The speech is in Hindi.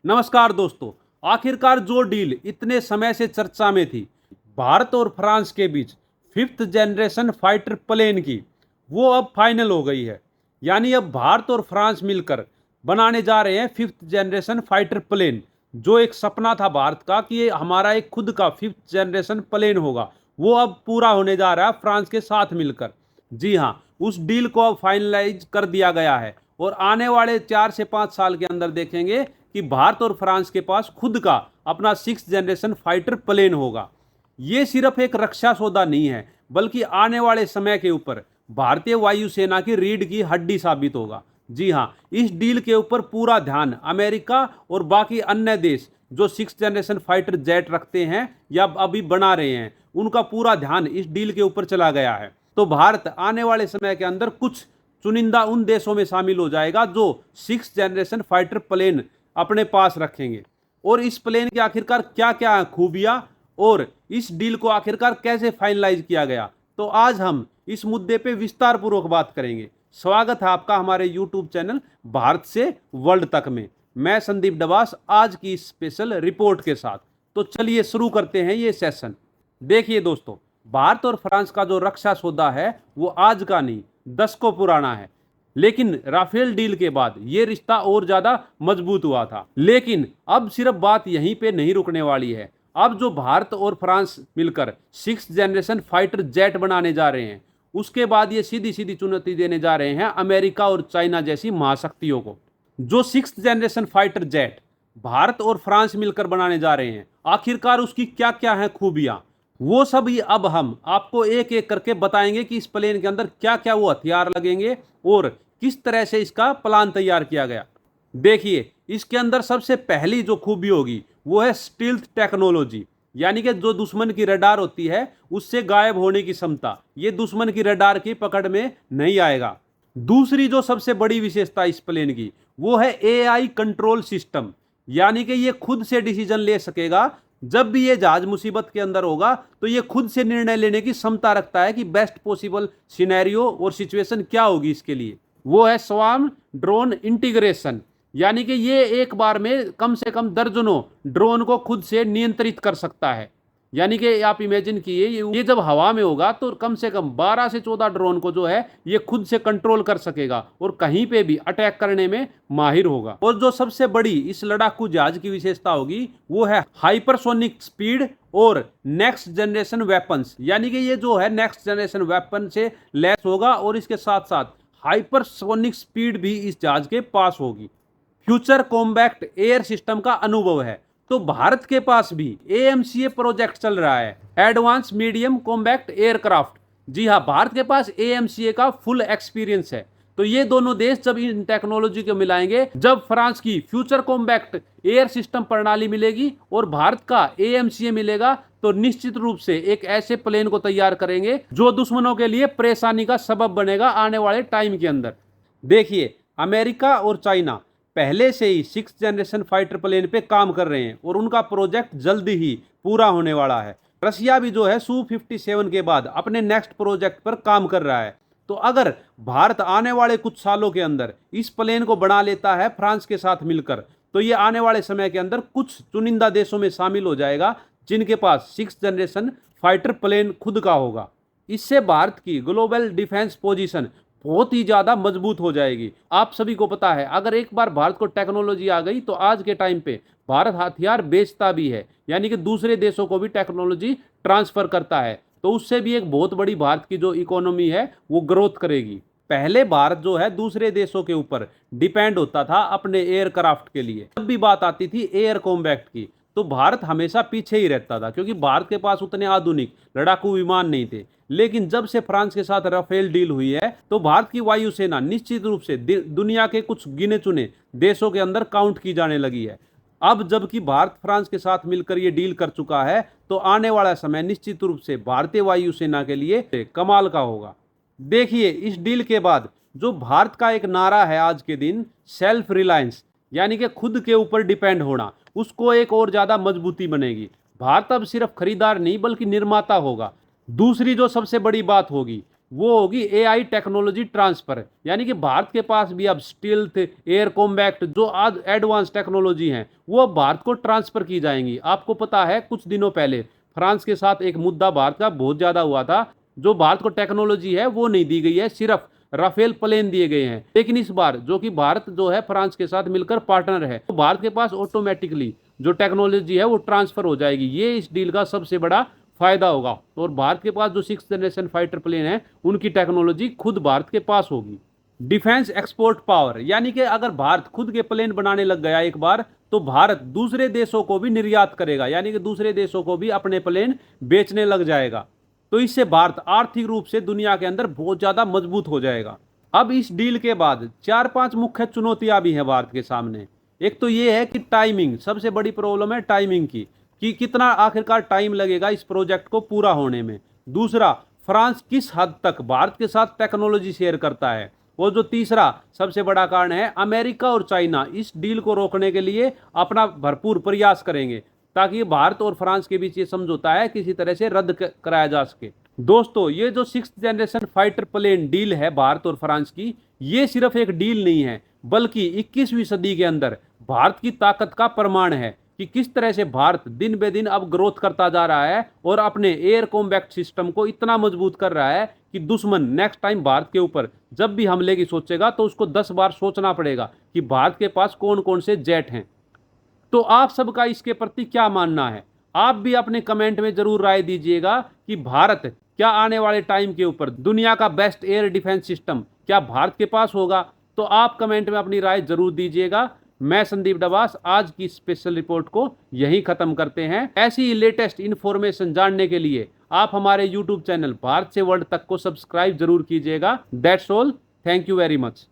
नमस्कार दोस्तों। आखिरकार जो डील इतने समय से चर्चा में थी, भारत और फ्रांस के बीच फिफ्थ जनरेशन फाइटर प्लेन की, वो अब फाइनल हो गई है। यानी अब भारत और फ्रांस मिलकर बनाने जा रहे हैं फिफ्थ जनरेशन फाइटर प्लेन। जो एक सपना था भारत का कि ये हमारा एक खुद का फिफ्थ जनरेशन प्लेन होगा, वो अब पूरा होने जा रहा है फ्रांस के साथ मिलकर। जी हाँ, उस डील को अब फाइनलाइज कर दिया गया है और आने वाले 4 से 5 साल के अंदर देखेंगे कि भारत और फ्रांस के पास खुद का अपना सिक्स जनरेशन फाइटर प्लेन होगा। ये सिर्फ एक रक्षा सौदा नहीं है, बल्कि आने वाले समय के ऊपर भारतीय वायुसेना की रीढ़ की हड्डी साबित होगा। जी हाँ, इस डील के ऊपर पूरा ध्यान अमेरिका और बाकी अन्य देश जो सिक्स जनरेशन फाइटर जेट रखते हैं या अभी बना रहे हैं, उनका पूरा ध्यान इस डील के ऊपर चला गया है। तो भारत आने वाले समय के अंदर कुछ चुनिंदा उन देशों में शामिल हो जाएगा जो सिक्स जनरेशन फाइटर प्लेन अपने पास रखेंगे। और इस प्लेन की आखिरकार क्या क्या खूबियां और इस डील को आखिरकार कैसे फाइनलाइज किया गया, तो आज हम इस मुद्दे पे विस्तार पूर्वक बात करेंगे। स्वागत है आपका हमारे यूट्यूब चैनल भारत से वर्ल्ड तक में। मैं संदीप डबास आज की स्पेशल रिपोर्ट के साथ। तो चलिए शुरू करते हैं ये सेशन। देखिए दोस्तों, भारत और फ्रांस का जो रक्षा सौदा है वो आज का नहीं, दशकों पुराना है। लेकिन राफेल डील के बाद ये रिश्ता और ज्यादा मजबूत हुआ था। लेकिन अब सिर्फ बात यहीं पे नहीं रुकने वाली है। अब जो भारत और फ्रांस मिलकर सिक्स जनरेशन फाइटर जेट बनाने जा रहे हैं, उसके बाद ये सीधी सीधी चुनौती देने जा रहे हैं अमेरिका और चाइना जैसी महाशक्तियों को। जो six generation fighter jet Bharat और फ्रांस मिलकर बनाने जा रहे हैं, आखिरकार उसकी क्या क्या है खूबियां, वो सब ही अब हम आपको एक एक करके बताएंगे कि इस प्लेन के अंदर क्या क्या वो हथियार लगेंगे और किस तरह से इसका प्लान तैयार किया गया। देखिए, इसके अंदर सबसे पहली जो खूबी होगी वो है स्टील्थ टेक्नोलॉजी। यानी कि जो दुश्मन की रडार होती है उससे गायब होने की क्षमता, ये दुश्मन की रडार की पकड़ में नहीं आएगा। दूसरी जो सबसे बड़ी विशेषता इस प्लेन की वो है एआई कंट्रोल सिस्टम। यानी कि ये खुद से डिसीजन ले सकेगा। जब भी ये जहाज मुसीबत के अंदर होगा तो ये खुद से निर्णय लेने की क्षमता रखता है कि बेस्ट पॉसिबल सिनेरियो और सिचुएशन क्या होगी इसके लिए। वो है स्वार्म ड्रोन इंटीग्रेशन। यानी कि ये एक बार में कम से कम दर्जनों ड्रोन को खुद से नियंत्रित कर सकता है। यानी कि आप इमेजिन कीजिए, ये जब हवा में होगा तो कम से कम 12 से 14 ड्रोन को जो है ये खुद से कंट्रोल कर सकेगा और कहीं पे भी अटैक करने में माहिर होगा। और जो सबसे बड़ी इस लड़ाकू जहाज की विशेषता होगी वो है हाइपरसोनिक स्पीड और नेक्स्ट जनरेशन वेपन्स। यानी कि ये जो है नेक्स्ट जनरेशन वेपन से लैस होगा और इसके साथ साथ हाइपरसोनिक स्पीड भी इस जहाज के पास होगी। फ्यूचर कॉम्बैक्ट एयर सिस्टम का अनुभव है। तो भारत के पास भी एएमसीए प्रोजेक्ट चल रहा है, एडवांस मीडियम कॉम्बैक्ट एयरक्राफ्ट। जी हाँ, भारत के पास एएमसीए का फुल एक्सपीरियंस है। तो ये दोनों देश जब इन टेक्नोलॉजी को मिलाएंगे, जब फ्रांस की फ्यूचर कॉम्बैक्ट एयर सिस्टम प्रणाली मिलेगी और भारत का एएमसीए मिलेगा, तो निश्चित रूप से एक ऐसे प्लेन को तैयार करेंगे जो दुश्मनों के लिए परेशानी का सबब बनेगा आने वाले टाइम के अंदर। देखिए, अमेरिका और चाइना पहले से ही सिक्स जनरेशन फाइटर प्लेन पे काम कर रहे हैं और उनका प्रोजेक्ट जल्दी ही पूरा होने वाला है। रशिया भी जो है Su-57 के बाद अपने नेक्स्ट प्रोजेक्ट पर काम कर रहा है। तो अगर भारत आने वाले कुछ सालों के अंदर इस प्लेन को बना लेता है फ्रांस के साथ मिलकर, तो ये आने वाले समय के अंदर कुछ चुनिंदा देशों में शामिल हो जाएगा जिनके पास सिक्स जनरेशन फाइटर प्लेन खुद का होगा। इससे भारत की ग्लोबल डिफेंस पोजीशन बहुत ही ज्यादा मजबूत हो जाएगी। आप सभी को पता है, अगर एक बार भारत को टेक्नोलॉजी आ गई तो आज के टाइम पे भारत हथियार बेचता भी है, यानी कि दूसरे देशों को भी टेक्नोलॉजी ट्रांसफर करता है। तो उससे भी एक बहुत बड़ी भारत की जो इकोनॉमी है वो ग्रोथ करेगी। पहले भारत जो है दूसरे देशों के ऊपर डिपेंड होता था अपने एयरक्राफ्ट के लिए। जब भी बात आती थी एयर कॉम्बैक्ट की, तो भारत हमेशा पीछे ही रहता था, क्योंकि भारत के पास उतने आधुनिक लड़ाकू विमान नहीं थे। लेकिन जब से फ्रांस के साथ राफेल डील हुई है, तो भारत की वायुसेना निश्चित रूप से दुनिया के कुछ गिने चुने देशों के अंदर काउंट की जाने लगी है। अब जबकि भारत फ्रांस के साथ मिलकर ये डील कर चुका है, तो आने वाला समय निश्चित रूप से भारतीय वायुसेना के लिए कमाल का होगा। देखिए, इस डील के बाद जो भारत का एक नारा है आज के दिन, सेल्फ रिलायंस, यानी कि खुद के ऊपर डिपेंड होना, उसको एक और ज्यादा मजबूती बनेगी। भारत अब सिर्फ खरीदार नहीं बल्कि निर्माता होगा। दूसरी जो सबसे बड़ी बात होगी वो होगी एआई टेक्नोलॉजी ट्रांसफर। यानी कि भारत के पास भी अब स्टील्थ, एयर कॉम्बैट जो आज एडवांस टेक्नोलॉजी हैं वो अब भारत को ट्रांसफर की जाएंगी। आपको पता है कुछ दिनों पहले फ्रांस के साथ एक मुद्दा भारत का बहुत ज्यादा हुआ था। जो भारत को टेक्नोलॉजी है वो नहीं दी गई है, सिर्फ राफेल प्लेन दिए गए हैं। लेकिन इस बार जो कि भारत जो है फ्रांस के साथ मिलकर पार्टनर है, तो भारत के पास ऑटोमेटिकली जो टेक्नोलॉजी है वो ट्रांसफर हो जाएगी। ये इस डील का सबसे बड़ा फायदा होगा। और भारत के पास जो 6th जनरेशन फाइटर प्लेन है उनकी टेक्नोलॉजी खुद भारत के पास होगी। डिफेंस एक्सपोर्ट पावर, यानी कि अगर भारत खुद के प्लेन बनाने लग गया एक बार, तो भारत दूसरे देशों को भी निर्यात करेगा, यानी कि दूसरे देशों को भी अपने प्लेन बेचने लग जाएगा। तो इससे भारत आर्थिक रूप से दुनिया के अंदर बहुत ज्यादा मजबूत हो जाएगा। अब इस डील के बाद 4-5 मुख्य चुनौतियां भी हैं भारत के सामने। एक तो ये है कि टाइमिंग, सबसे बड़ी प्रॉब्लम है टाइमिंग की, कि कितना आखिरकार टाइम लगेगा इस प्रोजेक्ट को पूरा होने में। दूसरा, फ्रांस किस हद तक भारत के साथ टेक्नोलॉजी शेयर करता है। और जो तीसरा सबसे बड़ा कारण है, अमेरिका और चाइना इस डील को रोकने के लिए अपना भरपूर प्रयास करेंगे, ताकि भारत और फ्रांस के बीच ये समझौता है किसी तरह से रद्द कराया जा सके। दोस्तों, ये जो 6th generation fighter plane deal है भारत और फ्रांस की, ये सिर्फ एक डील नहीं है, बल्कि 21वीं सदी के अंदर भारत की ताकत का प्रमाण है कि किस तरह से भारत दिन बे दिन अब ग्रोथ करता जा रहा है और अपने एयर कॉम्बैट सिस्टम को इतना मजबूत कर रहा है कि दुश्मन नेक्स्ट टाइम भारत के ऊपर जब भी हमले की सोचेगा तो उसको 10 बार सोचना पड़ेगा कि भारत के पास कौन कौन से जेट हैं। तो आप सबका इसके प्रति क्या मानना है? आप भी अपने कमेंट में जरूर राय दीजिएगा कि भारत क्या आने वाले टाइम के ऊपर दुनिया का बेस्ट एयर डिफेंस सिस्टम क्या भारत के पास होगा? तो आप कमेंट में अपनी राय जरूर दीजिएगा। मैं संदीप डबास आज की स्पेशल रिपोर्ट को यहीं खत्म करते हैं। ऐसी ही लेटेस्ट इन्फॉर्मेशन जानने के लिए आप हमारे यूट्यूब चैनल भारत से वर्ल्ड तक को सब्सक्राइब जरूर कीजिएगा। That's all, thank you very much.